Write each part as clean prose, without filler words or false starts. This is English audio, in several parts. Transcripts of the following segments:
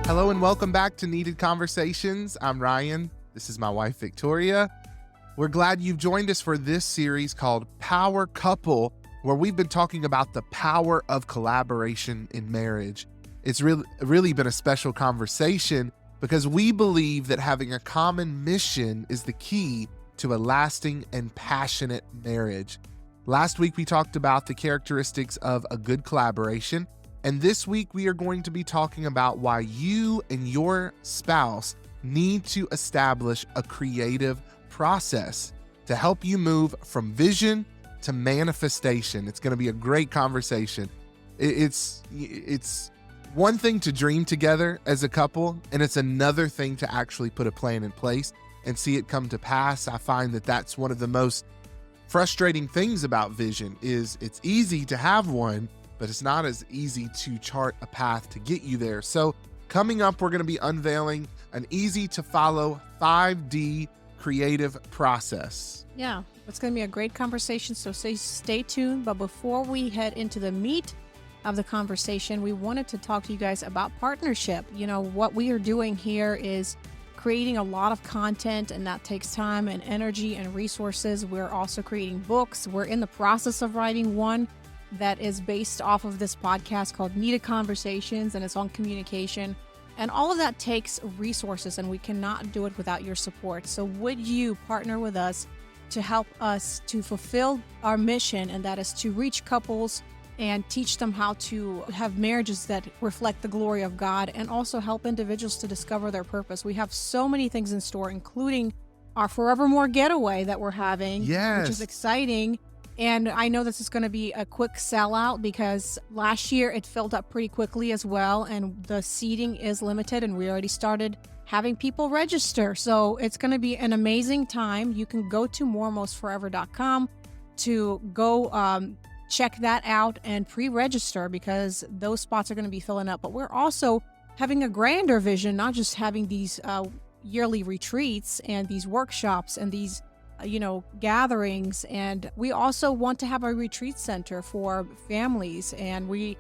Hello and welcome back to Needed Conversations. I'm Ryan. This is my wife, Victoria. We're glad you've joined us for this series called Power Couple, where we've been talking about the power of collaboration in marriage. It's really been a special conversation because we believe that having a common mission is the key to a lasting and passionate marriage. Last week, we talked about the characteristics of a good collaboration. And this week, we are going to be talking about why you and your spouse need to establish a creative process to help you move from vision to manifestation. It's going to be a great conversation. It's one thing to dream together as a couple, and it's another thing to actually put a plan in place and see it come to pass. I find that that's one of the most frustrating things about vision is it's easy to have one, but it's not as easy to chart a path to get you there. So coming up, we're going to be unveiling an easy to follow 5D creative process. Yeah, it's going to be a great conversation, so stay tuned. But before we head into the meat of the conversation, we wanted to talk to you guys about partnership. You know, what we are doing here is creating a lot of content, and that takes time and energy and resources. We're also creating books. We're in the process of writing one that is based off of this podcast called Needed Conversations, and it's on communication. And all of that takes resources, and we cannot do it without your support. So would you partner with us to help us to fulfill our mission, and that is to reach couples and teach them how to have marriages that reflect the glory of God, and also help individuals to discover their purpose. We have so many things in store, including our Forevermore getaway that we're having, which is exciting. And I know this is going to be a quick sellout because last year it filled up pretty quickly as well, and the seating is limited, and we already started having people register. So it's going to be an amazing time. You can go to moremostforever.com to go check that out and pre-register, because those spots are going to be filling up. But we're also having a grander vision, not just having these yearly retreats and these workshops and these gatherings. And we also want to have a retreat center for families, and we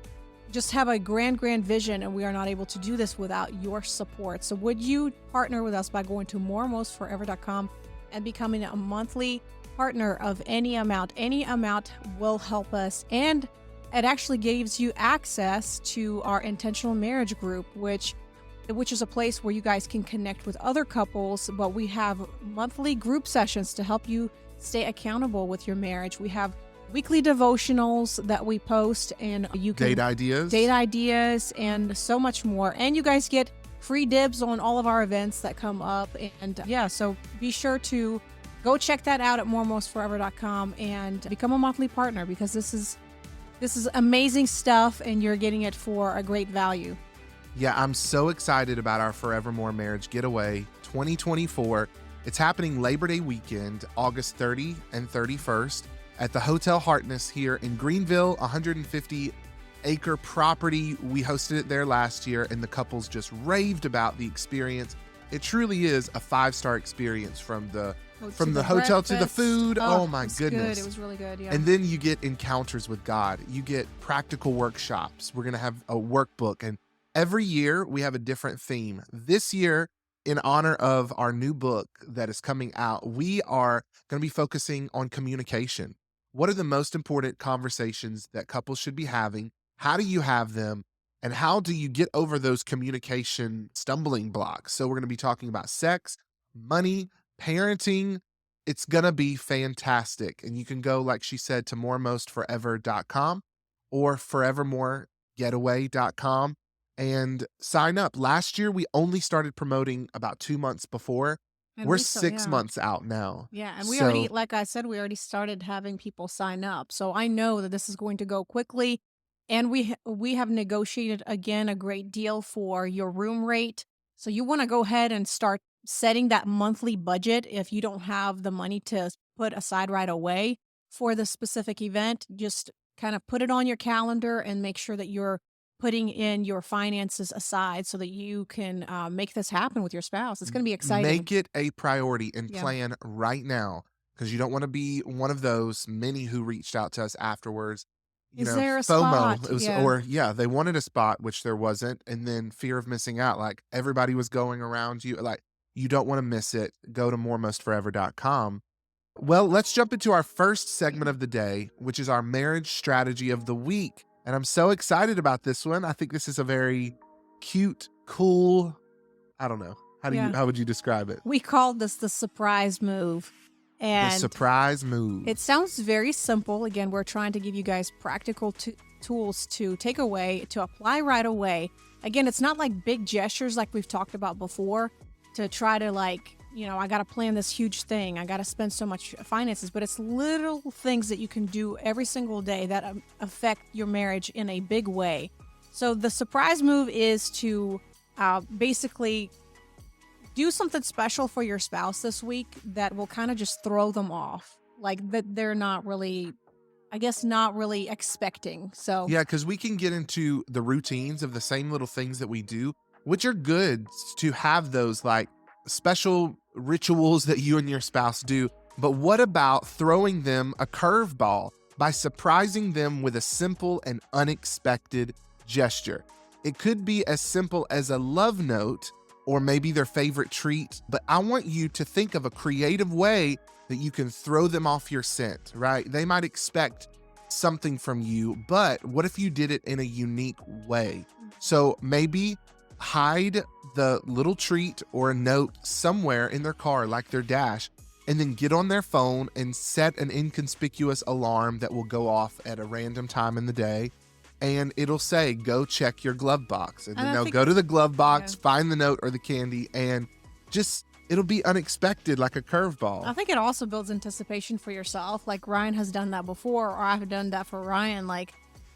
just have a grand vision, and we are not able to do this without your support. So would you partner with us by going to moremostforever.com and becoming a monthly partner of any amount? Any amount will help us, and it actually gives you access to our intentional marriage group, which is a place where you guys can connect with other couples. But we have monthly group sessions to help you stay accountable with your marriage. We have weekly devotionals that we post, and you can date ideas and so much more. And you guys get free dibs on all of our events that come up. And so be sure to go check that out at moremostforever.com and become a monthly partner, because this is amazing stuff, and you're getting it for a great value. Yeah, I'm so excited about our Forevermore Marriage Getaway 2024. It's happening Labor Day weekend, August 30 and 31st at the Hotel Hartness here in Greenville, 150-acre property. We hosted it there last year, and the couples just raved about the experience. It truly is a 5-star experience from the hotel to the food. Oh my goodness. Good. It was really good. Yeah. And then you get encounters with God. You get practical workshops. We're going to have a workbook, and every year we have a different theme. This year, in honor of our new book that is coming out, we are going to be focusing on communication. What are the most important conversations that couples should be having? How do you have them? And how do you get over those communication stumbling blocks? So we're going to be talking about sex, money, parenting. It's going to be fantastic. And you can go, like she said, to moremostforever.com or forevermoregetaway.com and sign up. Last year, we only started promoting about 2 months before. We're 6 months out now. Yeah, and we already, like I said, we already started having people sign up. So I know that this is going to go quickly. And we have negotiated, again, a great deal for your room rate. So you want to go ahead and start setting that monthly budget. If you don't have the money to put aside right away for the specific event, just kind of put it on your calendar and make sure that you're putting in your finances aside so that you can make this happen with your spouse. It's going to be exciting. Make it a priority and plan right now, because you don't want to be one of those many who reached out to us afterwards Is there a FOMO. spot? It was, Yeah. or yeah, they wanted a spot, which there wasn't, and then fear of missing out. Like everybody was going around you. Like you don't want to miss it. Go to moremostforever.com. Well, let's jump into our first segment of the day, which is our marriage strategy of the week. And I'm so excited about this one. I think this is a very cute, cool, I don't know. Yeah. How would you describe it? We called this the surprise move. The And surprise move. it sounds very simple. Again, we're trying to give you guys practical tools to take away, to apply right away. Again, it's not like big gestures like we've talked about before to try to I got to plan this huge thing. I got to spend so much finances, but it's little things that you can do every single day that affect your marriage in a big way. So the surprise move is to basically do something special for your spouse this week that will kind of just throw them off. Like that they're not really, not really expecting. So Yeah, because we can get into the routines of the same little things that we do, which are good to have those like special rituals that you and your spouse do. But what about throwing them a curveball by surprising them with a simple and unexpected gesture? It could be as simple as a love note or maybe their favorite treat, but I want you to think of a creative way that you can throw them off your scent, right? They might expect something from you, but what if you did it in a unique way? So maybe hide the little treat or a note somewhere in their car, like their dash, and then get on their phone and set an inconspicuous alarm that will go off at a random time in the day. And it'll say, go check your glove box. And then they'll go to the glove box, find the note or the candy, and just, it'll be unexpected, like a curveball. I think it also builds anticipation for yourself. Like Ryan has done that before, or I've done that for Ryan. Like,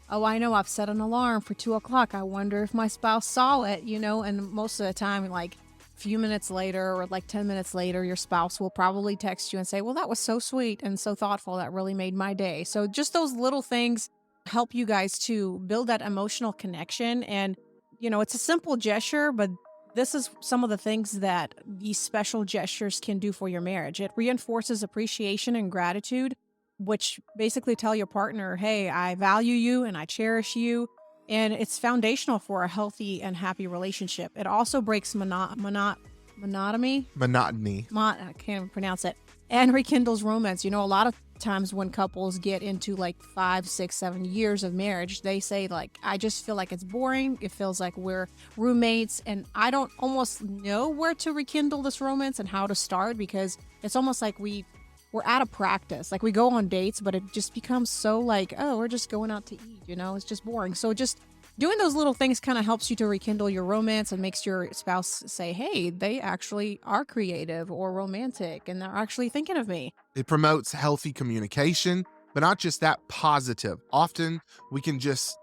oh, I know I've set an alarm for 2:00. I wonder if my spouse saw it, and most of the time, like a few minutes later or like 10 minutes later, your spouse will probably text you and say, well, that was so sweet and so thoughtful. That really made my day. So just those little things help you guys to build that emotional connection. And, it's a simple gesture, but this is some of the things that these special gestures can do for your marriage. It reinforces appreciation and gratitude, which basically tell your partner, hey, I value you and I cherish you. And it's foundational for a healthy and happy relationship. It also breaks monotony. I can't even pronounce it. And rekindles romance. A lot of times when couples get into like 5, 6, 7 years of marriage, they say like, I just feel like it's boring. It feels like we're roommates and I don't almost know where to rekindle this romance and how to start, because it's almost like we're out of practice. Like we go on dates, but it just becomes so like, oh, we're just going out to eat, it's just boring. So just doing those little things kind of helps you to rekindle your romance and makes your spouse say, hey, they actually are creative or romantic and they're actually thinking of me. It promotes healthy communication, but not just that, positive. Often we can just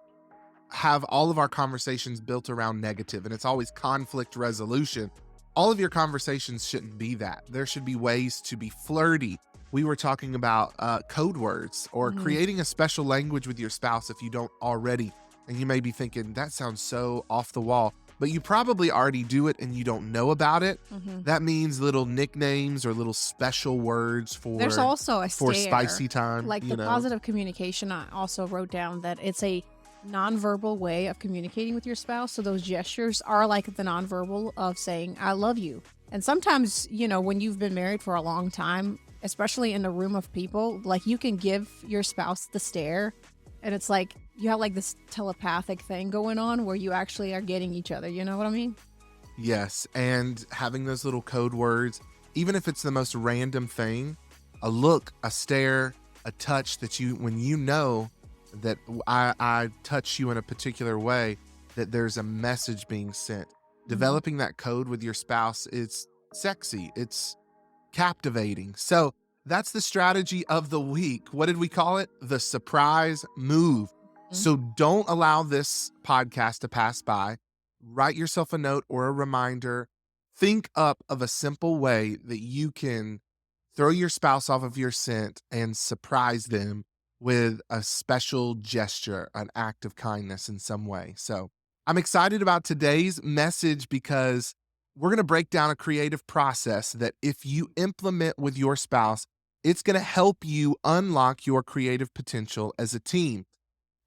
have all of our conversations built around negative, and it's always conflict resolution. All of your conversations shouldn't be that. There should be ways to be flirty. We were talking about code words or creating a special language with your spouse if you don't already. And you may be thinking, that sounds so off the wall, but you probably already do it and you don't know about it. That means little nicknames or little special words There's also for spicy time. Like the positive communication, I also wrote down that it's a nonverbal way of communicating with your spouse. So those gestures are like the nonverbal of saying, I love you. And sometimes, when you've been married for a long time, especially in a room of people, like you can give your spouse the stare and it's like you have like this telepathic thing going on where you actually are getting each other. You know what I mean? Yes. And having those little code words, even if it's the most random thing, a look, a stare, a touch that when you know that I touch you in a particular way, that there's a message being sent. Developing that code with your spouse, it's sexy. It's captivating. So that's the strategy of the week. What did we call it? The surprise move. So don't allow this podcast to pass by. Write yourself a note or a reminder. Think up of a simple way that you can throw your spouse off of your scent and surprise them with a special gesture, an act of kindness in some way. So I'm excited about today's message because we're going to break down a creative process that if you implement with your spouse, it's going to help you unlock your creative potential as a team.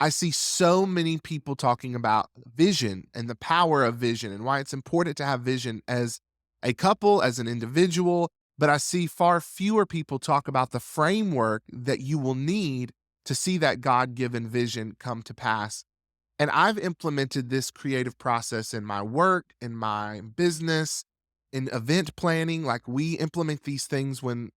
I see so many people talking about vision and the power of vision and why it's important to have vision as a couple, as an individual. But I see far fewer people talk about the framework that you will need to see that God given vision come to pass. And I've implemented this creative process in my work, in my business, in event planning. Like we implement these things when,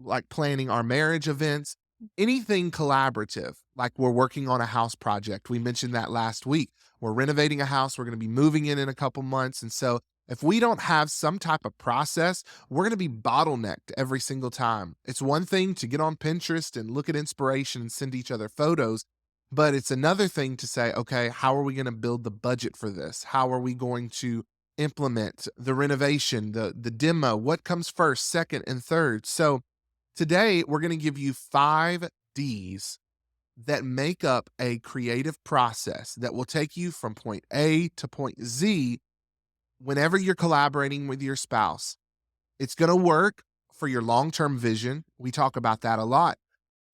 like, planning our marriage events, anything collaborative. Like we're working on a house project. We mentioned that last week. We're renovating a house. We're going to be moving in a couple months. And so if we don't have some type of process, we're going to be bottlenecked every single time. It's one thing to get on Pinterest and look at inspiration and send each other photos. But it's another thing to say, okay, how are we going to build the budget for this? How are we going to implement the renovation, the demo? What comes first, second, and third? So today we're going to give you 5 Ds that make up a creative process that will take you from point A to point Z whenever you're collaborating with your spouse. It's going to work for your long-term vision. We talk about that a lot,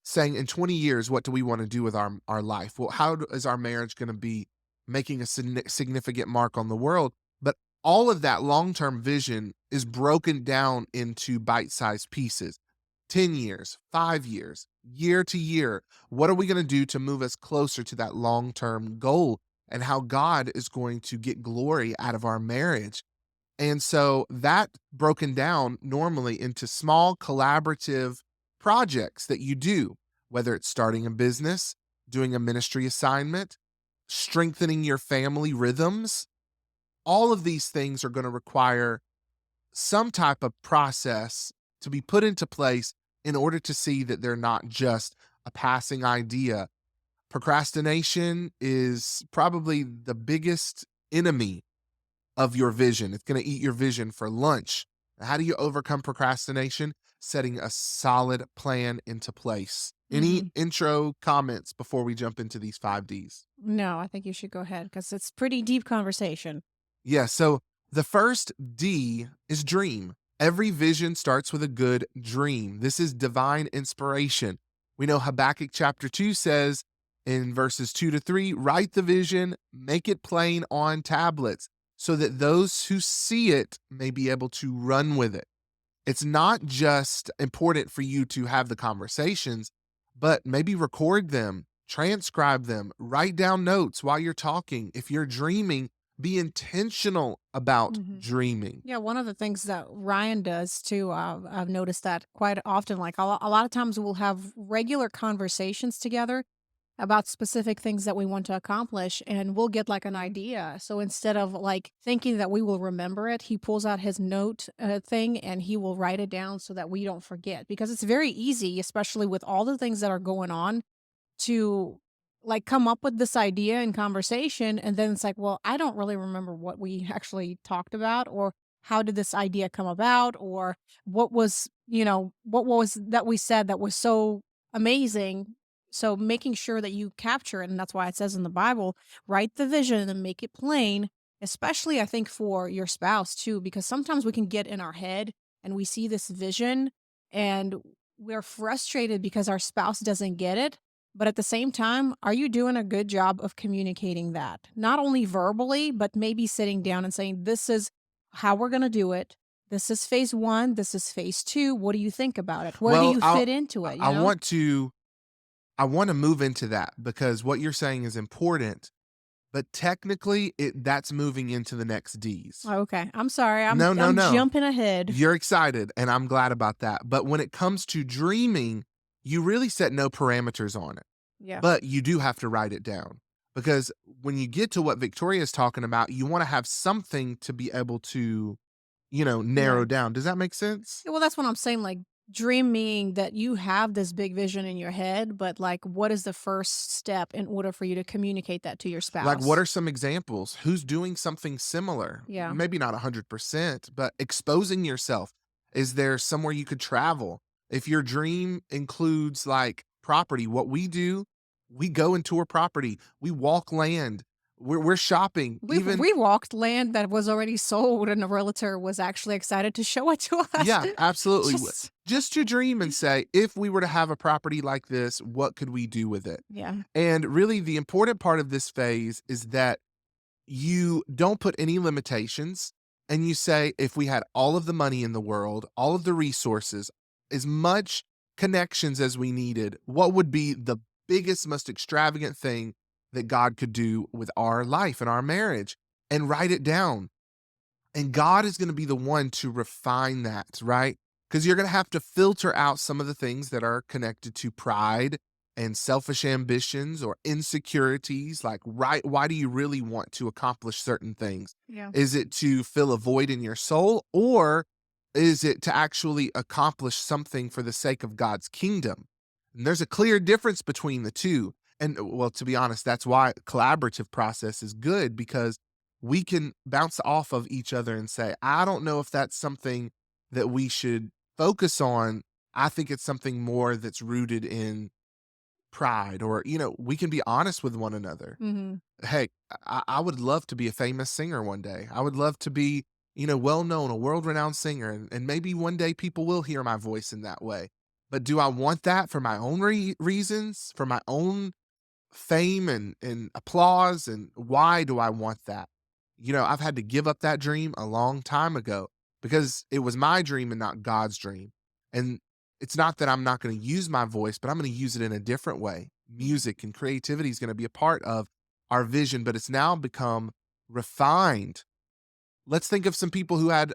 saying in 20 years, what do we want to do with our life? Well, is our marriage going to be making a significant mark on the world? But all of that long-term vision is broken down into bite-sized pieces. 10 years, 5 years, year to year. What are we going to do to move us closer to that long-term goal, and how God is going to get glory out of our marriage? And so that broken down normally into small collaborative projects that you do, whether it's starting a business, doing a ministry assignment, strengthening your family rhythms. All of these things are going to require some type of process to be put into place in order to see that they're not just a passing idea. Procrastination is probably the biggest enemy of your vision. It's going to eat your vision for lunch. How do you overcome procrastination? Setting a solid plan into place. Any Hmm. intro comments before we jump into these 5 Ds? No, I think you should go ahead because it's pretty deep conversation. Yeah, so the first D is dream. Every vision starts with a good dream. This is divine inspiration. We know Habakkuk chapter 2 says in verses 2 to 3, write the vision, make it plain on tablets, so that those who see it may be able to run with it. It's not just important for you to have the conversations, but maybe record them, transcribe them, write down notes while you're talking. If you're dreaming, be intentional about Hmm. dreaming. Yeah, one of the things that Ryan does too, I've noticed that quite often. Like a lot of times, we'll have regular conversations together about specific things that we want to accomplish, and we'll get like an idea. So instead of like thinking that we will remember it, he pulls out his note thing and he will write it down so that we don't forget. Because it's very easy, especially with all the things that are going on, to like come up with this idea in conversation, and then it's like, well, I don't really remember what we actually talked about, or how did this idea come about, or what was, what was that we said that was so amazing. So making sure that you capture it, and that's why it says in the Bible, write the vision and make it plain, especially I think for your spouse too, because sometimes we can get in our head and we see this vision and we're frustrated because our spouse doesn't get it. But at the same time, are you doing a good job of communicating that? Not only verbally, but maybe sitting down and saying, this is how we're going to do it. This is phase one. This is phase two. What do you think about it? Where do Well, you fit into it? I want to move into that because what you're saying is important, but technically that's moving into the next Ds. Okay. I'm sorry. No, no, I'm no. jumping ahead. You're excited, and I'm glad about that. But when it comes to dreaming, you really set no parameters on it. Yeah. But you do have to write it down, because when you get to what Victoria is talking about, you want to have something to be able to, Yeah. narrow down. Does that make sense? Yeah, well, that's what I'm saying. Like, dream meaning that you have this big vision in your head, but like, what is the first step in order for you to communicate that to your Like, what spouse? are some examples? Who's doing something similar? Yeah. Maybe not 100%, but exposing yourself. Is there somewhere you could travel? If your dream includes like property, what we do, we go and tour property, we walk land. We're shopping. Even We walked land that was already sold, and the realtor was actually excited to show it to us. yeah, absolutely. Just Just to dream and say, if we were to have a property like this, what could we do with it? yeah. And really, the important part of this phase is that you don't put any limitations and you say, if we had all of the money in the world, all of the resources, as much connections as we needed, what would be the biggest, most extravagant thing that God could do with our life and our marriage? And write it down. And God is going to be the one to refine that, right? Because you're going to have to filter out some of the things that are connected to pride and selfish ambitions or insecurities. Like, right, why do you really want to accomplish certain things? Yeah. Is it to fill a void in your soul, or is it to actually accomplish something for the sake of God's kingdom? And there's a clear difference between the two. And well, to be honest, that's why collaborative process is good, because we can bounce off of each other and say, I don't know if that's something that we should focus on. I think it's something more that's rooted in pride, or, we can be honest with one another. Mhm. Hey, I would love to be a famous singer one day. I would love to be, well known, a world renowned singer. And maybe one day people will hear my voice in that way. But do I want that for my own reasons, for my own fame and applause? And why do I want that? I've had to give up that dream a long time ago because it was my dream and not God's dream. And it's not that I'm not going to use my voice, but I'm going to use it in a different way. Music and creativity is going to be a part of our vision, but it's now become refined. Let's think of some people who had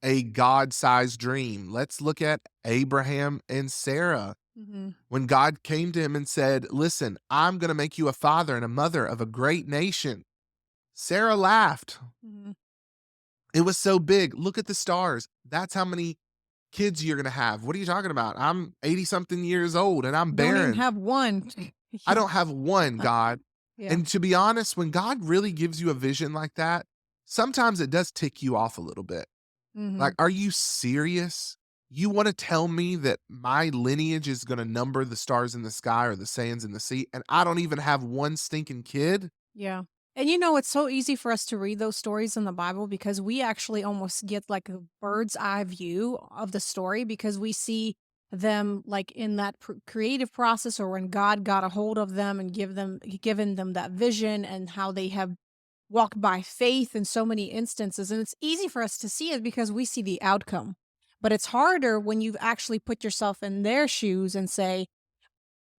a God sized dream. Let's look at Abraham and Sarah. Mhm. When God came to him and said, listen, I'm going to make you a father and a mother of a great nation, Sarah laughed. Mhm. It was so big. Look at the stars. That's how many kids you're going to have. What are you talking about? I'm 80 something years old and I'm Don't even barren. have one. I don't have one, God. Yeah. And to be honest, when God really gives you a vision like that, sometimes it does tick you off a little bit. Like, Mhm. are you serious? You want to tell me that my lineage is going to number the stars in the sky or the sands in the sea, and I don't even have one stinking kid? Yeah. And it's so easy for us to read those stories in the Bible because we actually almost get like a bird's eye view of the story because we see them like in that creative process or when God got a hold of them and given them that vision and how they have walked by faith in so many instances. And it's easy for us to see it because we see the outcome. But it's harder when you actually put yourself in their shoes and say,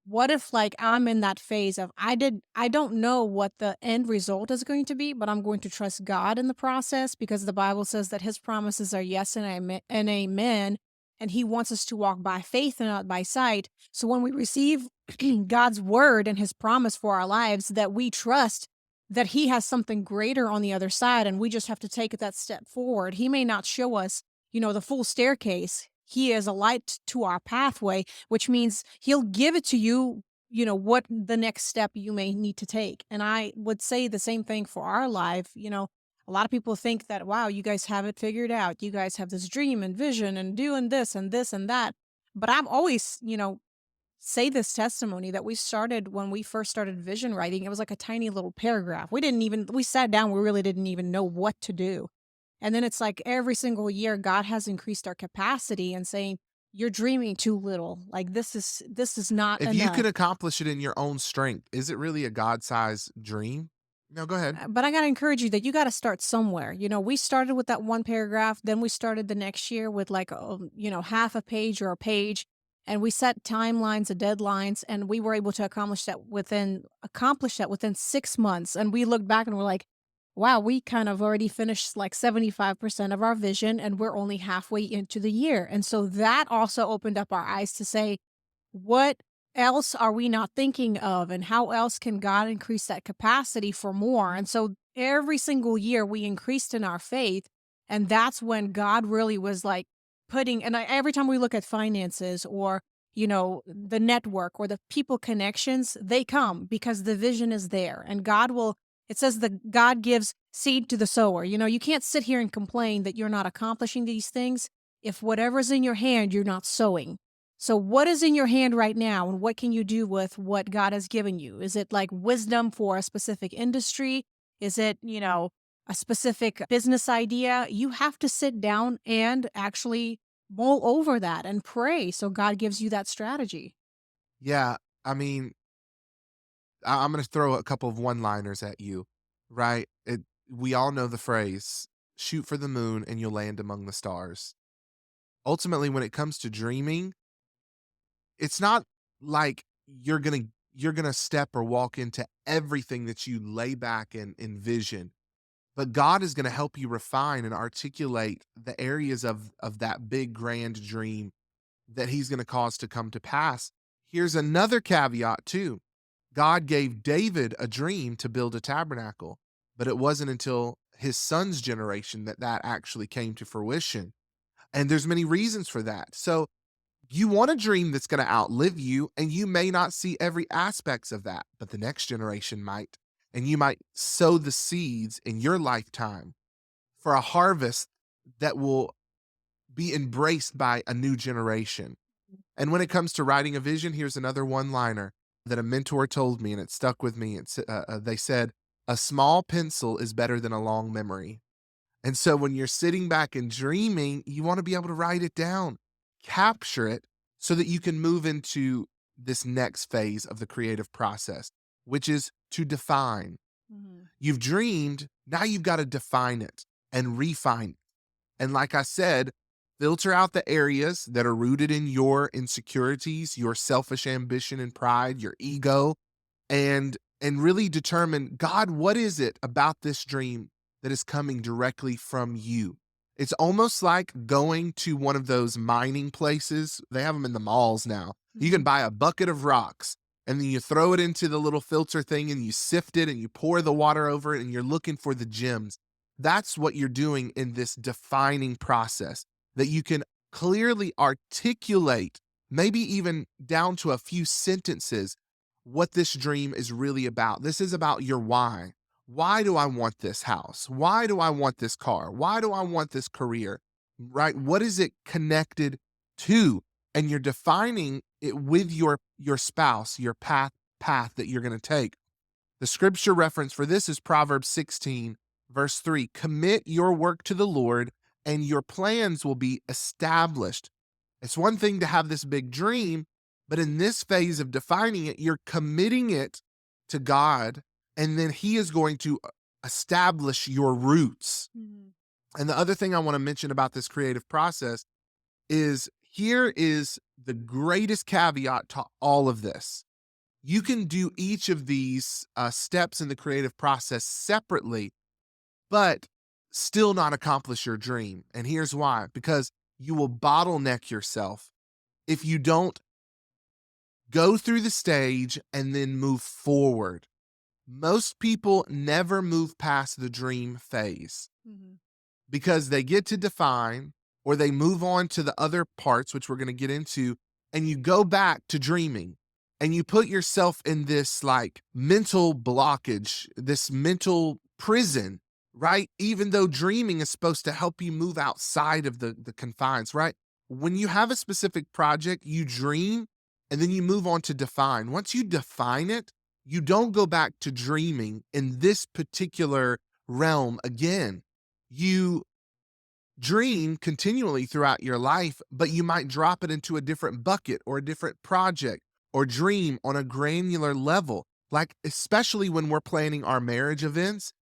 what if like I'm in that phase of I don't know what the end result is going to be, but I'm going to trust God in the process because the Bible says that his promises are yes and amen, and he wants us to walk by faith and not by sight. So when we receive God's word and his promise for our lives, that we trust that he has something greater on the other side and we just have to take that step forward. He may not show us, the full staircase. He is a light to our pathway, which means he'll give it to you, what the next step you may need to take. And I would say the same thing for our life. A lot of people think that, wow, you guys have it figured out. You guys have this dream and vision and doing this and this and that. But I'm always, say this testimony that we started when we first started vision writing. It was like a tiny little paragraph. We sat down, we really didn't even know what to do. And then it's like every single year, God has increased our capacity and saying, you're dreaming too little. Like this is not If you can enough. accomplish it in your own strength, is it really a God-sized dream? No, go ahead. But I got to encourage you that you got to start somewhere. We started with that one paragraph, then we started the next year with like, half a page or a page. And we set timelines and deadlines, and we were able to accomplish that within 6 months. And we looked back and we're like, wow, we kind of already finished like 75% of our vision, and we're only halfway into the year. And so that also opened up our eyes to say, what else are we not thinking of? And how else can God increase that capacity for more? And so every single year we increased in our faith. And that's when God really was like every time we look at finances or, the network or the people connections, they come because the vision is there. And it says that God gives seed to the sower. You can't sit here and complain that you're not accomplishing these things if whatever's in your hand, you're not sowing. So, what is in your hand right now, and what can you do with what God has given you? Is it like wisdom for a specific industry? Is it, a specific business idea? You have to sit down and actually mull over that and pray so God gives you that strategy. Yeah, I mean, I'm going to throw a couple of one-liners at you, right? We all know the phrase, shoot for the moon and you'll land among the stars. Ultimately, when it comes to dreaming, it's not like you're going to step or walk into everything that you lay back and envision, but God is going to help you refine and articulate the areas of that big grand dream that he's going to cause to come to pass. Here's another caveat too. God gave David a dream to build a tabernacle, but it wasn't until his son's generation that that actually came to fruition. And there's many reasons for that. So you want a dream that's going to outlive you, and you may not see every aspects of that, but the next generation might. And you might sow the seeds in your lifetime for a harvest that will be embraced by a new generation. And when it comes to writing a vision, here's another one liner that a mentor told me, and it stuck with me. They said, a small pencil is better than a long memory. And so when you're sitting back and dreaming, you want to be able to write it down, capture it so that you can move into this next phase of the creative process, which is to define. Mhm. You've dreamed, now you've got to define it and refine it. And like I said, filter out the areas that are rooted in your insecurities, your selfish ambition and pride, your ego, and really determine, God, what is it about this dream that is coming directly from you? It's almost like going to one of those mining places. They have them in the malls now. You can Mhm. buy a bucket of rocks and then you throw it into the little filter thing and you sift it and you pour the water over it and you're looking for the gems. That's what you're doing in this defining process, that you can clearly articulate, maybe even down to a few sentences, what this dream is really about. This is about your why. Why do I want this house? Why do I want this car? Why do I want this career? Right? What is it connected to? And you're defining it with your spouse, your path that you're going to take. The scripture reference for this is Proverbs 16, verse 3. Commit your work to the Lord, and your plans will be established. It's one thing to have this big dream, but in this phase of defining it, you're committing it to God, and then He is going to establish your roots. Mhm. And the other thing I want to mention about this creative process is, here is the greatest caveat to all of this. You can do each of these steps in the creative process separately, but still not accomplish your dream. And here's why: because you will bottleneck yourself if you don't go through the stage and then move forward. Most people never move past the dream phase Mhm. because they get to define, or they move on to the other parts, which we're going to get into, and you go back to dreaming and you put yourself in this like mental blockage, this mental prison, right? Even though dreaming is supposed to help you move outside of the confines, right? When you have a specific project, you dream and then you move on to define. Once you define it, you don't go back to dreaming in this particular realm again. You dream continually throughout your life, but you might drop it into a different bucket or a different project, or dream on a granular level. Like, especially when we're planning our marriage events,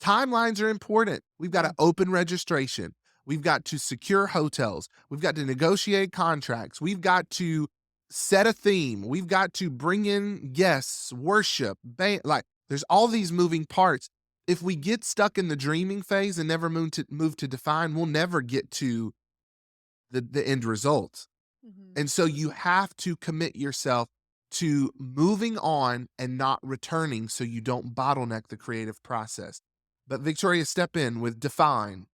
timelines are important. We've got Yeah. to open registration. We've got to secure hotels. We've got to negotiate contracts. We've got to set a theme. We've got to bring in guests, worship, like there's all these moving parts. If we get stuck in the dreaming phase and never move to define, we'll never get to the end result. Mhm. And so you have to commit yourself to moving on and not returning so you don't bottleneck the creative process. But Victoria, step in with define.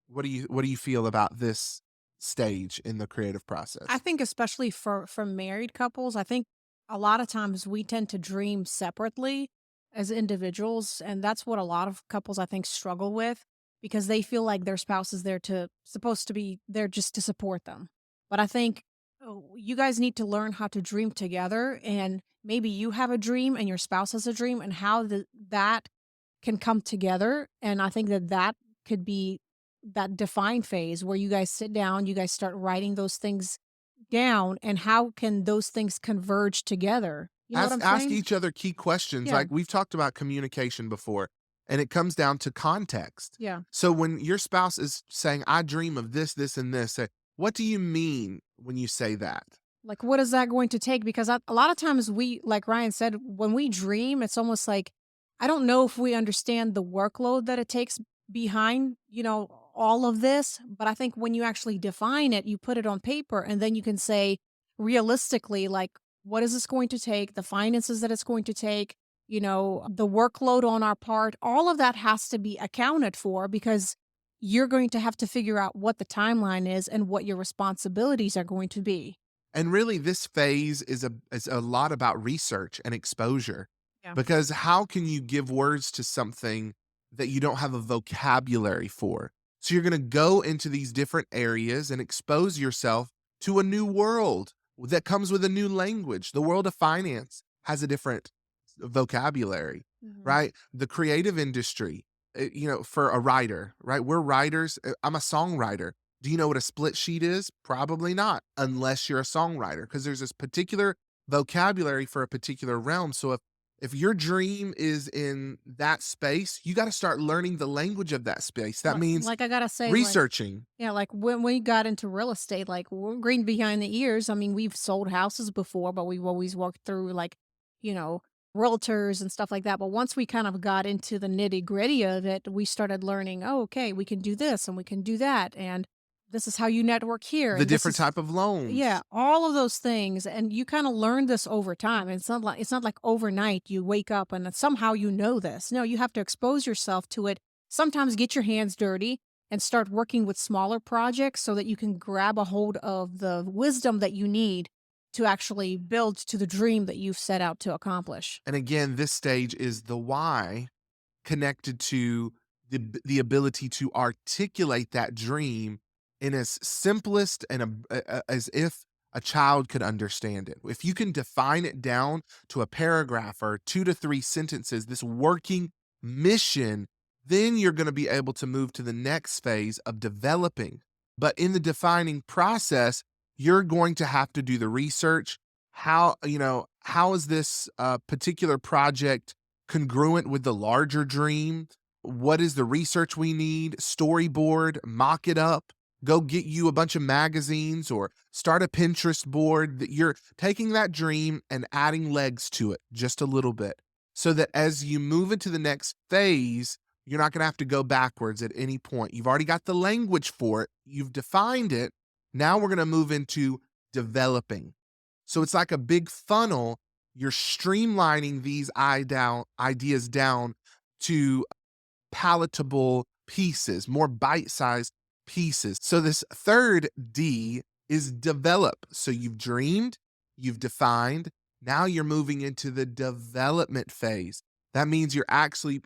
What do you feel about this stage in the creative I process? think especially for married couples, I think a lot of times we tend to dream separately as individuals, and that's what a lot of couples I think struggle with because they feel like their spouse is there to supposed to be there just to support them. But I think Oh, you guys need to learn how to dream together, and maybe you have a dream and your spouse has a dream, and how that can come together. And I think that that could be that define phase where you guys sit down, you guys start writing those things down, and how can those things converge together? You know what I'm Ask saying? each other key questions. Yeah, Like we've talked about communication before, and it comes down to context. yeah. So when your spouse is saying, I dream of this, this, and this, say, what do you mean when you say that? Like, what is that going to take? Because a lot of times we, like Ryan said, when we dream, it's almost like I don't know if we understand the workload that it takes behind, all of this. But I think when you actually define it, you put it on paper, and then you can say realistically, like, what is this going to take? The finances that it's going to take, the workload on our part, all of that has to be accounted for because you're going to have to figure out what the timeline is and what your responsibilities are going to be. And really, this phase is a lot about research and exposure. Yeah. Because how can you give words to something that you don't have a vocabulary for? So you're going to go into these different areas and expose yourself to a new world that comes with a new language. The world of finance has a different vocabulary, Mhm. right? The creative industry, for a writer, right? We're writers. I'm a songwriter. Do you know what a split sheet is? Probably not, unless you're a songwriter, because there's this particular vocabulary for a particular realm. So if your dream is in that space, you got to start learning the language of that space. That means Like I gotta say, like, researching. yeah, like when we got into real estate, like we're green behind the ears. I mean, we've sold houses before, but we've always worked through like, you know, realtors and stuff like that. But once we kind of got into the nitty gritty of it, we started learning, oh, okay, we can do this and we can do that. And this is how you network here. The And this different is type of yeah, loans. all of those things, and you kinda learn this over time. It's not like overnight you wake up and then somehow you know this. No, you have to expose yourself to it. Sometimes get your hands dirty and start working with smaller projects so that you can grab a hold of the wisdom that you need to actually build to the dream that you've set out to accomplish. And again, this stage is the why connected to the ability to articulate that dream in as simplest and as if a child could understand it. If you can define it down to a paragraph or 2 to 3 sentences, this working mission, then you're going to be able to move to the next phase of developing. But in the defining process, you're going to have to do the research. How is this particular project congruent with the larger dream? What is the research we need? Storyboard, mock it up, go get you a bunch of magazines or start a Pinterest board that you're taking that dream and adding legs to it just a little bit so that as you move into the next phase, you're not going to have to go backwards at any point. You've already got the language for it, you've defined it. Now we're going to move into developing. So it's like a big funnel. You're streamlining these ideas down to palatable pieces, more bite-sized pieces. So this third D is develop. So you've dreamed, you've defined, now you're moving into the development phase. That means you're actually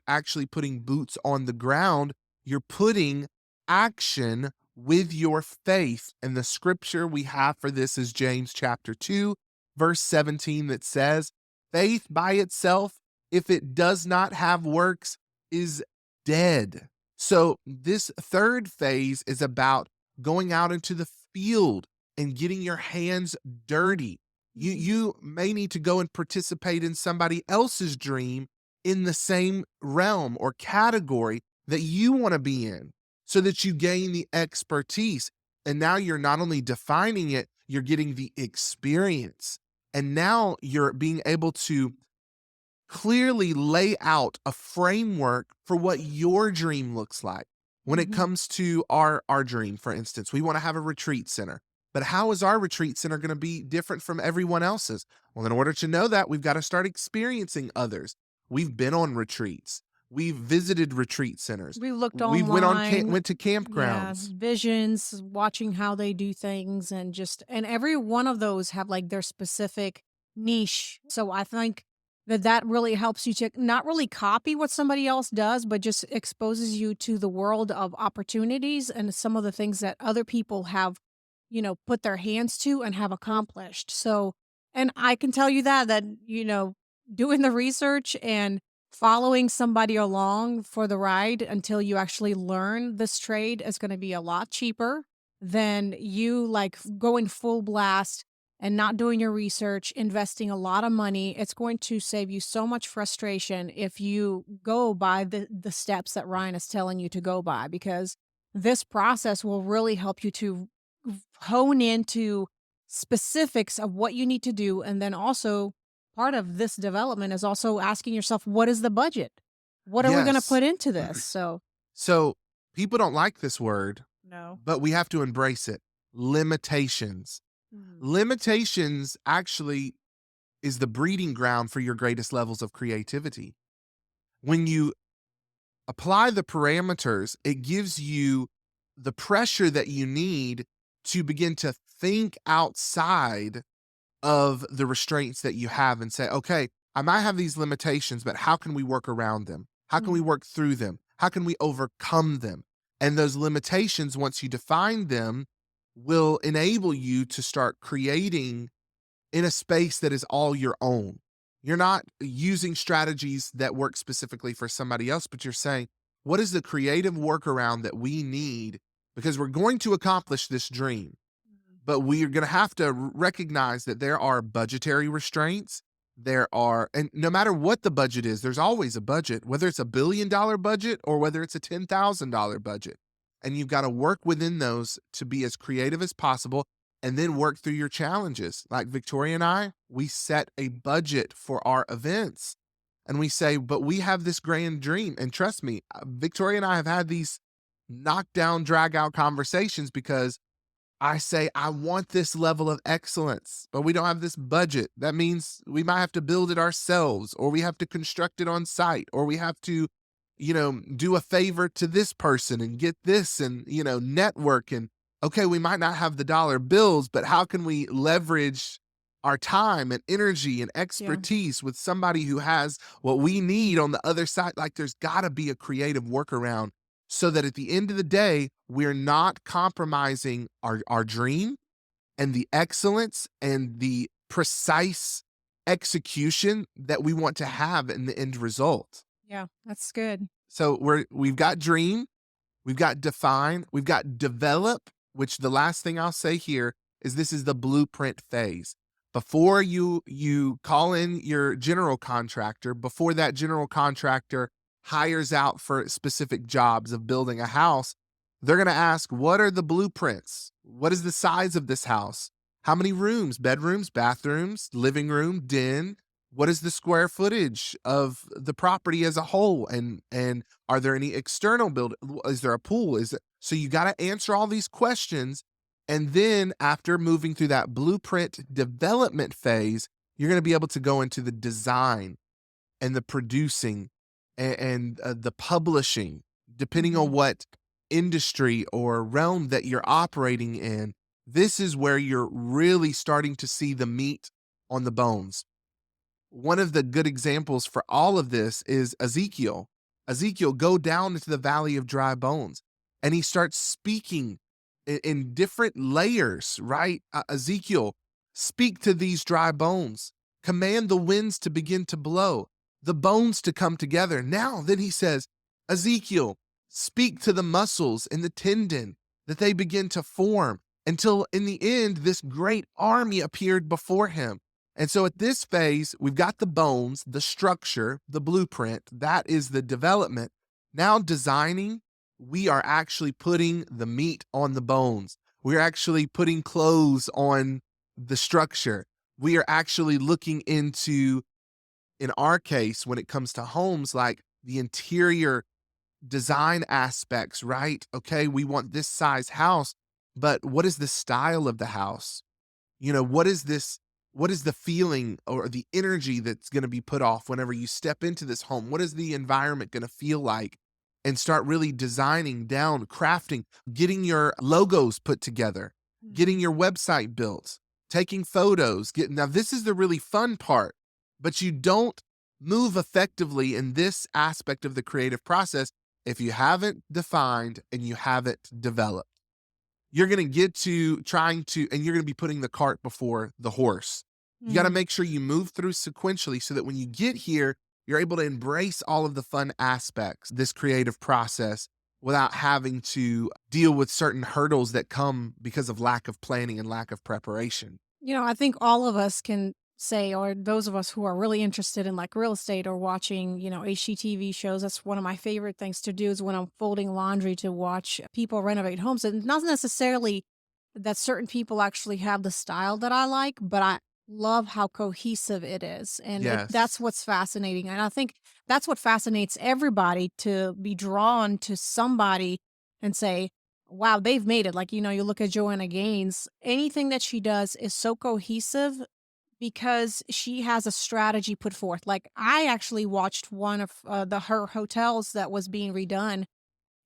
putting boots on the ground. You're putting action with your faith. And the scripture we have for this is James chapter 2, verse 17 that says, faith by itself, if it does not have works, is dead. So this third phase is about going out into the field and getting your hands dirty. You Mhm. you may need to go and participate in somebody else's dream in the same realm or category that you want to be in so that you gain the expertise. And now you're not only defining it, you're getting the experience. And now you're being able to clearly lay out a framework for what your dream looks like. When it Mhm. comes to our dream, for instance, we want to have a retreat center. But how is our retreat center going to be different from everyone else's? Well, in order to know that, we've got to start experiencing others. We've been on retreats. We've visited retreat centers. We looked We've online. went to Yeah, campgrounds. visions, watching how they do things, and every one of those have like their specific niche. So I think that really helps you to not really copy what somebody else does, but just exposes you to the world of opportunities and some of the things that other people have put their hands to and have accomplished. So, and I can tell you that, doing the research and following somebody along for the ride until you actually learn this trade is going to be a lot cheaper than you like going full blast and not doing your research, investing a lot of money. It's going to save you so much frustration if you go by the steps that Ryan is telling you to go by, because this process will really help you to hone into specifics of what you need to do. And then also, part of this development is also asking yourself, what is the budget? What are we going to Yes. put into this? So, So people don't like this word, no. but we have to embrace it. Limitations. Limitations actually is the breeding ground for your greatest levels of creativity. When you apply the parameters, it gives you the pressure that you need to begin to think outside of the restraints that you have and say, okay, I might have these limitations, but how can we work around them? How can we Mhm. work through them? How can we overcome them? And those limitations, once you define them, will enable you to start creating in a space that is all your own. You're not using strategies that work specifically for somebody else, but you're saying, what is the creative workaround that we need? Because we're going to accomplish this dream, but we are going to have to recognize that there are budgetary restraints. There are, and no matter what the budget is, there's always a budget, whether it's $1 billion budget or whether it's a $10,000 budget. And you've got to work within those to be as creative as possible and then work through your challenges. Like Victoria and I, we set a budget for our events and we say, but we have this grand dream. And trust me, Victoria and I have had these knockdown, drag out conversations because I say, I want this level of excellence, but we don't have this budget. That means we might have to build it ourselves, or we have to construct it on site, or we have to, do a favor to this person and get this and, network. And okay, we might not have the dollar bills, but how can we leverage our time and energy and Yeah. expertise with somebody who has what we need on the other side? Like, there's got to be a creative workaround so that at the end of the day, we're not compromising our dream and the excellence and the precise execution that we want to have in the end result. Yeah, that's good. So we've got dream, we've got define, we've got develop, which the last thing I'll say here is this is the blueprint phase. Before you call in your general contractor, before that general contractor hires out for specific jobs of building a house, they're going to ask, what are the blueprints? What is the size of this house? How many rooms, bedrooms, bathrooms, living room, den? What is the square footage of the property as a whole? And are there any external build? Is there a pool? So you got to answer all these questions. And then after moving through that blueprint development phase, you're going to be able to go into the design and the producing and the publishing, depending on Mhm. what industry or realm that you're operating in. This is where you're really starting to see the meat on the bones. One of the good examples for all of this is Ezekiel. Ezekiel, go down into the valley of dry bones. And he starts speaking in different layers, right? Ezekiel, speak to these dry bones. Command the winds to begin to blow, the bones to come together. Now, then he says, Ezekiel, speak to the muscles and the tendon that they begin to form until in the end, this great army appeared before him. And so at this phase, we've got the bones, the structure, the blueprint. That is the development. Now, designing, we are actually putting the meat on the bones. We're actually putting clothes on the structure. We are actually looking into, in our case, when it comes to homes, like the interior design aspects, right? Okay, we want this size house, but what is the style of the house? What is this? What is the feeling or the energy that's going to be put off whenever you step into this home? What is the environment going to feel like? And start really designing down, crafting, getting your logos put together, getting Mhm. your website built, taking photos. Now, this is the really fun part, but you don't move effectively in this aspect of the creative process if you haven't defined and you haven't developed. you're going to get to trying to, and you're going to be putting the cart before the horse. You got to Mhm. make sure you move through sequentially so that when you get here, you're able to embrace all of the fun aspects, this creative process, without having to deal with certain hurdles that come because of lack of planning and lack of preparation. I think all of us can say, or those of us who are really interested in like real estate or watching, HGTV shows, that's one of my favorite things to do is when I'm folding laundry to watch people renovate homes. And not necessarily that certain people actually have the style that I like, but I love how cohesive it is. And that's Yes. what's fascinating. And I think that's what fascinates everybody to be drawn to somebody and say, wow, they've made it. Like, you look at Joanna Gaines, anything that she does is so cohesive because she has a strategy put forth. Like, I actually watched one of the her hotels that was being redone,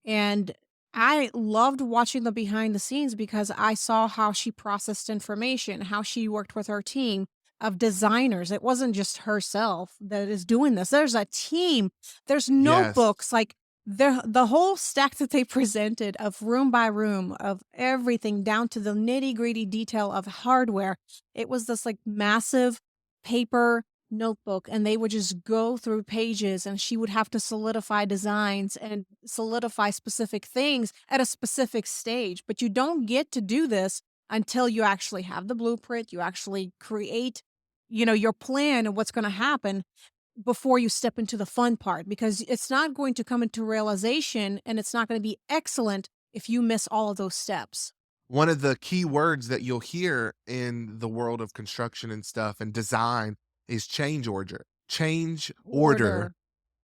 and I loved watching the behind the scenes because I saw how she processed information, how she worked with her team of designers. It wasn't just herself that is doing this. There's a team. There's Yes. notebooks, like the whole stack that they presented of room by room of everything down to the nitty-gritty detail of hardware. It was this like massive paper notebook, and they would just go through pages, and she would have to solidify designs and solidify specific things at a specific stage. But you don't get to do this until you actually have the blueprint, you actually create, your plan of what's going to happen before you step into the fun part, because it's not going to come into realization and it's not going to be excellent if you miss all of those steps. One of the key words that you'll hear in the world of construction and stuff and design is change order. Change order, Order.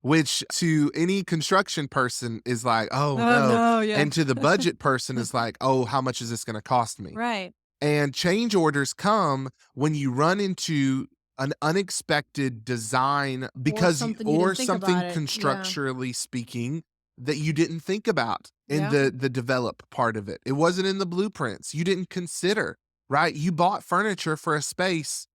which to any construction person is like, oh Oh no. no, yeah. And to the budget person is like, oh, how much is this going to cost me? Right. And change orders come when you run into an unexpected design Or because something you or didn't think something about it. Yeah. constructurally speaking that you didn't think about in Yeah. the develop part of it. It wasn't in the blueprints. You didn't consider, right? You bought furniture for a space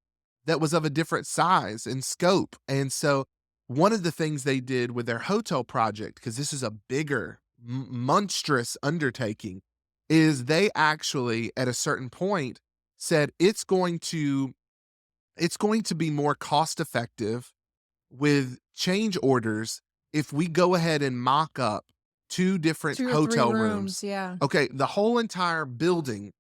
that was of a different size and scope. And so one of the things they did with their hotel project, because this is a bigger, monstrous undertaking, is they actually at a certain point said it's going to be more cost effective with change orders if we go ahead and mock up two different 2 or 3 hotel rooms, rooms. yeah. Okay, the whole entire building,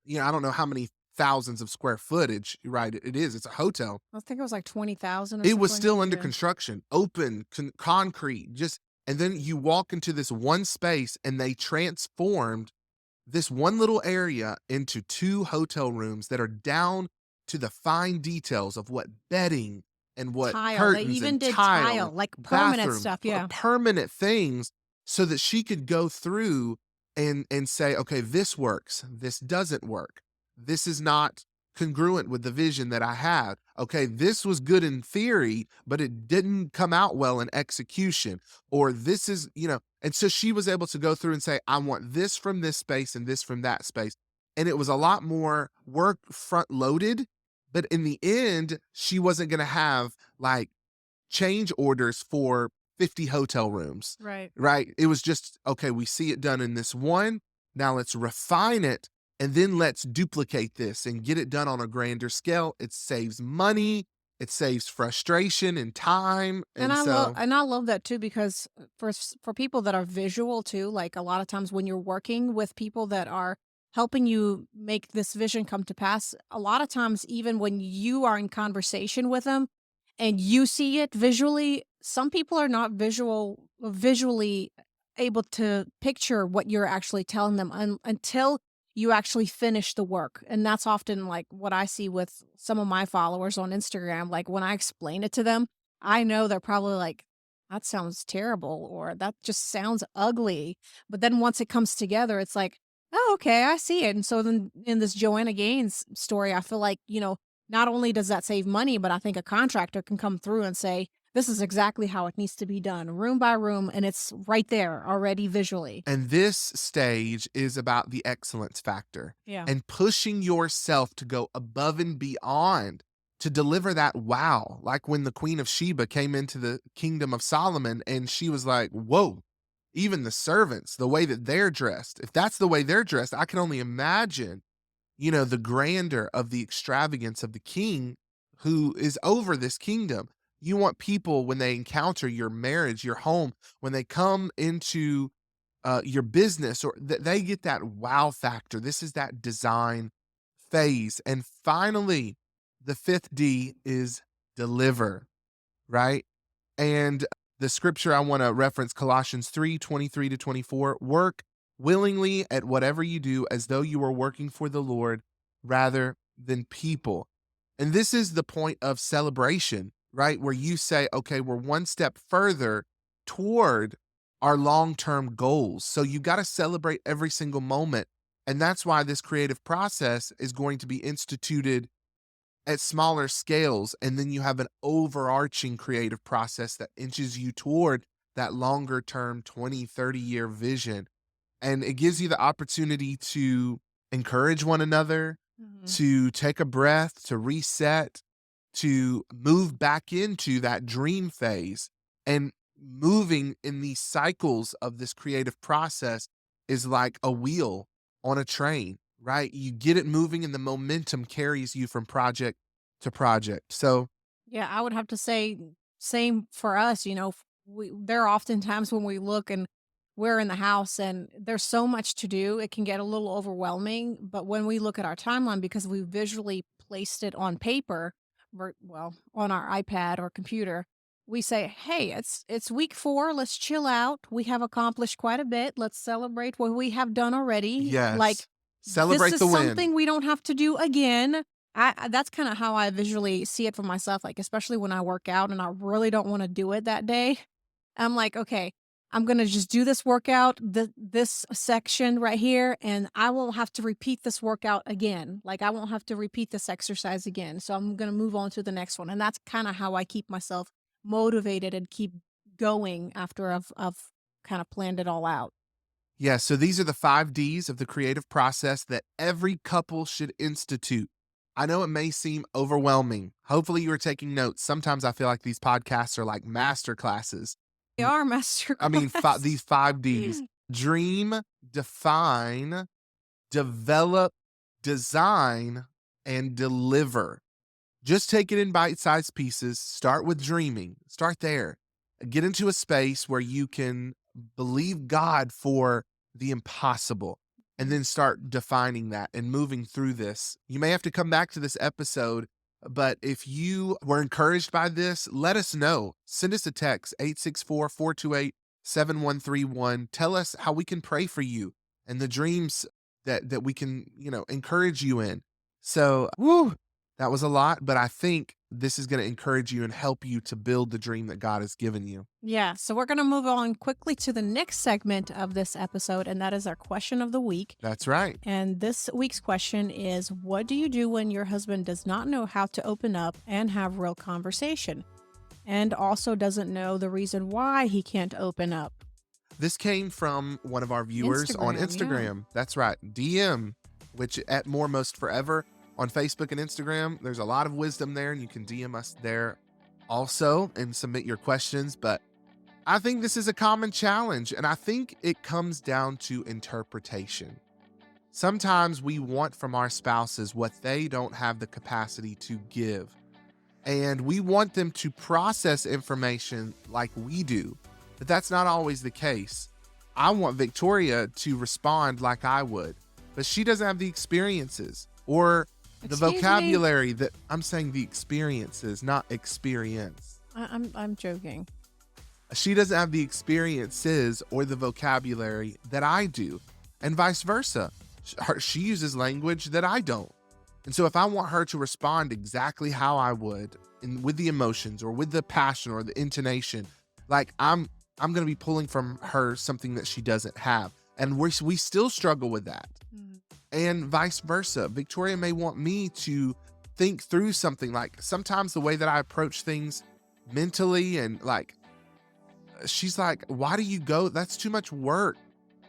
I don't know how many thousands of square footage, right? It is. It's a hotel. I think it was like 20,000 or It was something. still under Yeah. construction, open, concrete, just, and then you walk into this one space and they transformed this one little area into two hotel rooms that are down to the fine details of what bedding and what Tile, they curtains even and did tile tile, and like permanent bathroom, stuff, yeah. permanent things so that she could go through and say, okay, this works, this doesn't work, this is not congruent with the vision that I had. Okay, this was good in theory, but it didn't come out well in execution. Or this is, and so she was able to go through and say, I want this from this space and this from that space. And it was a lot more work front loaded. But in the end, she wasn't going to have like change orders for 50 hotel rooms, Right. right? It was just, okay, we see it done in this one. Now let's refine it and then let's duplicate this and get it done on a grander scale. It saves money, it saves frustration and time. And And so, I love that too because for people that are visual too, like a lot of times when you're working with people that are helping you make this vision come to pass, a lot of times even when you are in conversation with them and you see it visually, some people are not visually able to picture what you're actually telling them until you actually finish the work. And that's often like what I see with some of my followers on Instagram. Like when I explain it to them, I know they're probably like, "That sounds terrible," or "That just sounds ugly." But then once it comes together, it's like, "Oh, okay, I see it." And so then in this Joanna Gaines story, I feel like, not only does that save money, but I think a contractor can come through and say, "This is exactly how it needs to be done, room by room," and it's right there already visually. and this stage is about the excellence factor Yeah. and pushing yourself to go above and beyond to deliver that wow. Like when the Queen of Sheba came into the kingdom of Solomon and she was like, whoa, even the servants, the way that they're dressed. If that's the way they're dressed, I can only imagine, the grandeur of the extravagance of the king who is over this kingdom. You want people, when they encounter your marriage, your home, when they come into your business, or they get that wow factor. This is that design phase. And finally, the fifth D is deliver, right? And the scripture I want to reference, Colossians 3:23-24, work willingly at whatever you do as though you were working for the Lord rather than people. And this is the point of celebration, right? Where you say, okay, we're one step further toward our long-term goals. So you got to celebrate every single moment. And that's why this creative process is going to be instituted at smaller scales. And then you have an overarching creative process that inches you toward that longer term 20, 30-year vision. And it gives you the opportunity to encourage one another, to take a breath, to reset, to move back into that dream phase. And moving in these cycles of this creative process is like a wheel on a train, right? You get it moving and the momentum carries you from project to project. So, Yeah, I would have to say same for us, there are often times when we look and we're in the house and there's so much to do, it can get a little overwhelming, but when we look at our timeline because we visually placed it on paper, on our iPad or computer, we say, "Hey, it's week 4, let's chill out. We have accomplished quite a bit. Let's celebrate what we have done already." Like yes, this celebrate is the win. something we don't have to do again. That's kinda how I visually see it for myself, like, especially when I work out and I really don't wanna do it that day. I'm like, "Okay, I'm gonna just do this workout, this section right here, and I won't have to repeat this workout again. Like, I won't have to repeat this exercise again, so I'm gonna move on to the next one." And that's kinda how I keep myself motivated and keep going after I've kinda planned it all out. Yeah, so these are the 5 Ds of the creative process that every couple should institute. I know it may seem overwhelming. Hopefully, you are taking notes. Sometimes I feel like these podcasts are like master classes. They are master I mean, class. these 5 Ds: dream, define, develop, design, and deliver. Just take it in bite-sized pieces. Start with dreaming. Start there. Get into a space where you can believe God for the impossible, and then start defining that and moving through this. You may have to come back to this episode, but if you were encouraged by this, let us know. Send us a text, 864-428-7131. Tell us how we can pray for you and the dreams that we can, encourage you in. So, woo, that was a lot, but I think this is going to encourage you and help you to build the dream that God has given you. Yeah, so we're going to move on quickly to the next segment of this episode, and that is our question of the week. That's right. And this week's question is, what do you do when your husband does not know how to open up and have real conversation, and also doesn't know the reason why he can't open up? This came from one of our viewers on Instagram, Instagram. That's right. DM, which at Moremost Forever on Facebook and Instagram. There's a lot of wisdom there, and you can DM us there also and submit your questions. But I think this is a common challenge, and I think it comes down to interpretation. Sometimes we want from our spouses what they don't have the capacity to give, and we want them to process information like we do, but that's not always the case. I want Victoria to respond like I would, but she doesn't have the experiences or the Excuse me? vocabulary that I'm saying, the experiences, not experience. I'm joking. She doesn't have the experiences or the vocabulary that I do, and vice versa. She uses language that I don't. And so if I want her to respond exactly how I would, with the emotions or with the passion or the intonation, like I'm going to be pulling from her something that she doesn't have. And we still struggle with that. And vice versa. Victoria may want me to think through something, like sometimes the way that I approach things mentally, and like, she's like, why do you go? That's too much work.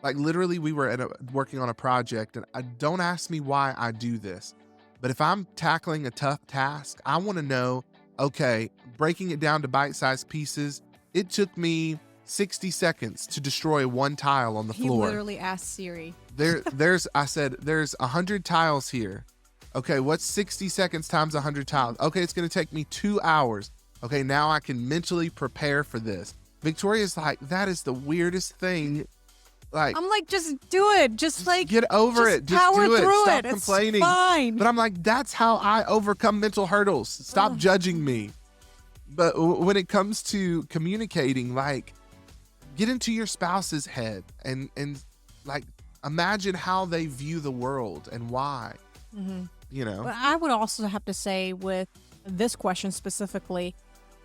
Like literally we were working on a project, and don't ask me why I do this. But if I'm tackling a tough task, I want to know, okay, breaking it down to bite-sized pieces, it took me 60 seconds to destroy one tile on the He floor. literally asked Siri. I said, there's 100 tiles here. Okay, what's 60 seconds times 100 tiles? Okay, it's going to take me 2 hours. Okay, now I can mentally prepare for this. Victoria's like, that is the weirdest thing. Like, I'm like, just do it. Just like, get over it. Just power do it. through Stop it. complaining. It's fine. But I'm like, that's how I overcome mental hurdles. Stop judging me. But when it comes to communicating, like, get into your spouse's head and like imagine how they view the world and why. You know. But I would also have to say with this question specifically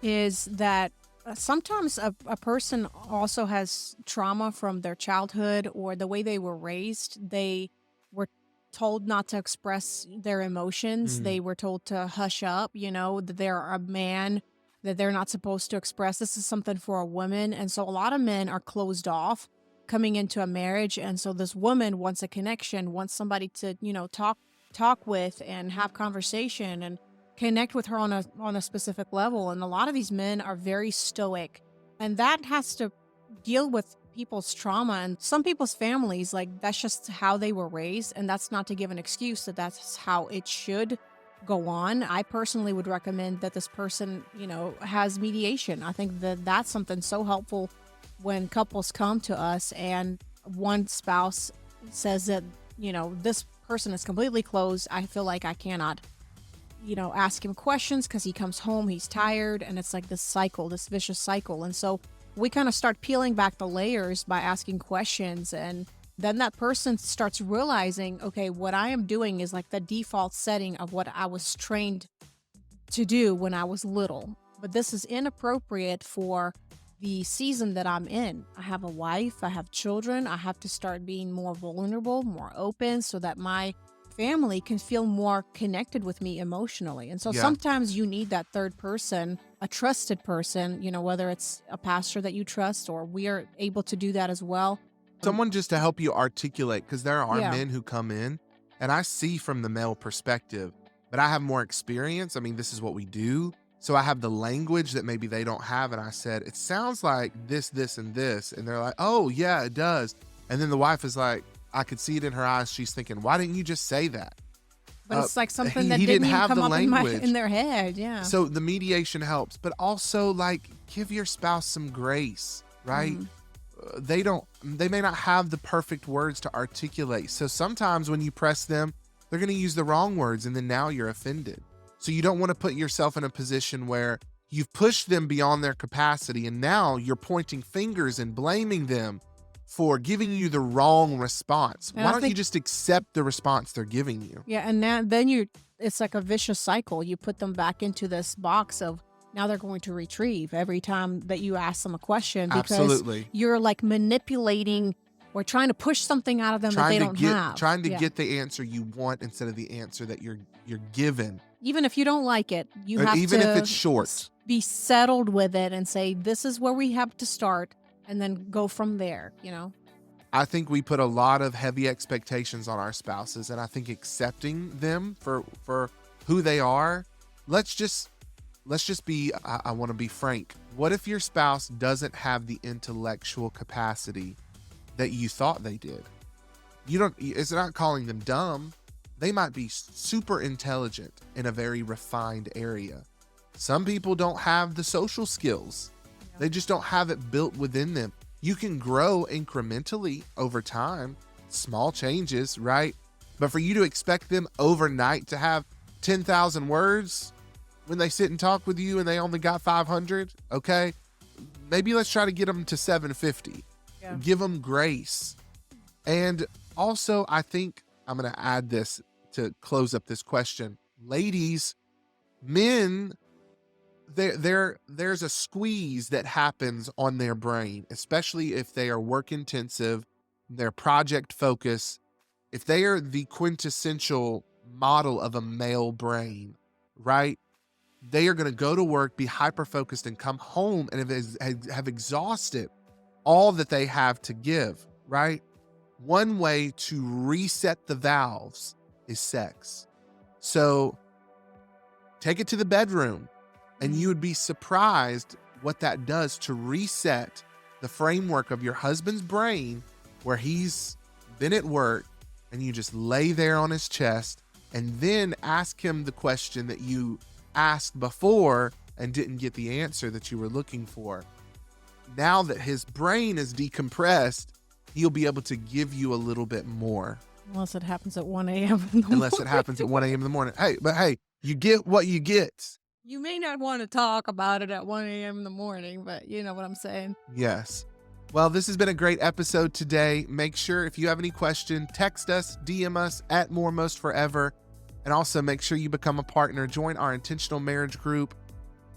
is that sometimes a person also has trauma from their childhood or the way they were raised. They were told not to express their emotions. They were told to hush up, that they're a man, that they're not supposed to express. This is something for a woman. And so a lot of men are closed off coming into a marriage. And so this woman wants a connection, wants somebody to, talk with and have conversation and connect with her on a specific level. And a lot of these men are very stoic, and that has to deal with people's trauma and some people's families. Like, that's just how they were raised, and that's not to give an excuse that that's how it should go on. I personally would recommend that this person, has mediation. I think that that's something so helpful when couples come to us and one spouse says that, this person is completely closed. I feel like I cannot, ask him questions because he comes home, he's tired, and it's like this cycle, this vicious cycle. And so we kind of start peeling back the layers by asking questions, and then that person starts realizing, okay, what I am doing is like the default setting of what I was trained to do when I was little. But this is inappropriate for the season that I'm in. I have a wife, I have children, I have to start being more vulnerable, more open, so that my family can feel more connected with me emotionally. And so sometimes you need that third person, a trusted person, whether it's a pastor that you trust, or we are able to do that as well. Someone just to help you articulate, because there are men who come in, and I see from the male perspective, but I have more experience. I mean, this is what we do. So I have the language that maybe they don't have. And I said, it sounds like this, this, and this. And they're like, oh, yeah, it does. And then the wife is like, I could see it in her eyes. She's thinking, why didn't you just say that? But it's like something that didn't even come up in their head. Yeah. So the mediation helps, but also like give your spouse some grace, right? They may not have the perfect words to articulate. So sometimes when you press them, they're going to use the wrong words, and then now you're offended. So you don't want to put yourself in a position where you've pushed them beyond their capacity, and now you're pointing fingers and blaming them for giving you the wrong response. And why don't you just accept the response they're giving you? Yeah, and then it's like a vicious cycle. You put them back into this box of now they're going to retrieve every time that you ask them a question, because you're like manipulating or trying to push something out of them that they don't have. Trying to get the answer you want instead of the answer that you're given. Even if you don't like it, you have even to if it's short, be settled with it and say, this is where we have to start, and then go from there, I think we put a lot of heavy expectations on our spouses, and I think accepting them for who they are. Let's just be, I want to be frank. What if your spouse doesn't have the intellectual capacity that you thought they did? It's not calling them dumb. They might be super intelligent in a very refined area. Some people don't have the social skills. They just don't have it built within them. You can grow incrementally over time, small changes, right? But for you to expect them overnight to have 10,000 words when they sit and talk with you and they only got 500, okay? Maybe let's try to get them to 750. Give them grace. And also, I think I'm going to add this to close up this question. Ladies, men, there's a squeeze that happens on their brain, especially if they are work intensive, they're project focused. If they are the quintessential model of a male brain, right? They are going to go to work, be hyper focused, and come home and have exhausted all that they have to give, right? One way to reset the valves is sex. So take it to the bedroom, and you would be surprised what that does to reset the framework of your husband's brain where he's been at work, and you just lay there on his chest and then ask him the question that you asked before and didn't get the answer that you were looking for. Now that his brain is decompressed, he'll be able to give you a little bit more. Unless it happens at 1 a.m. in the Unless it morning. happens at 1 a.m. in the morning. Hey, you get what you get. You may not want to talk about it at 1 a.m. in the morning, but you know what I'm saying. Yes. Well, this has been a great episode today. Make sure if you have any question, text us, DM us at Moremost Forever. And also make sure you become a partner. Join our intentional marriage group.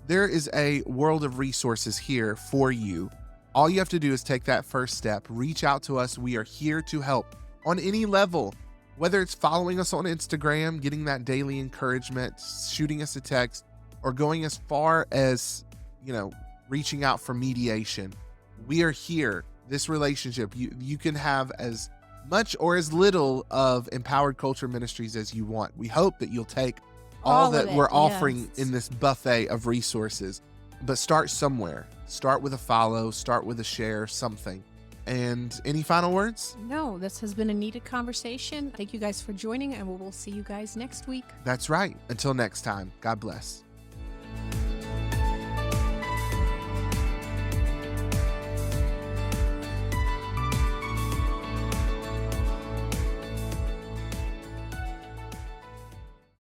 There is a world of resources here for you. All you have to do is take that first step. Reach out to us. We are here to help on any level, whether it's following us on Instagram, getting that daily encouragement, shooting us a text, or going as far as, reaching out for mediation. We are here. This relationship, you can have as much or as little of Empowered Culture Ministries as you want. We hope that you'll take all that we're offering in this buffet of resources, but start somewhere. Start with a follow, start with a share, something. And any final words? No, this has been a needed conversation. Thank you guys for joining, and we will see you guys next week. That's right. Until next time, God bless.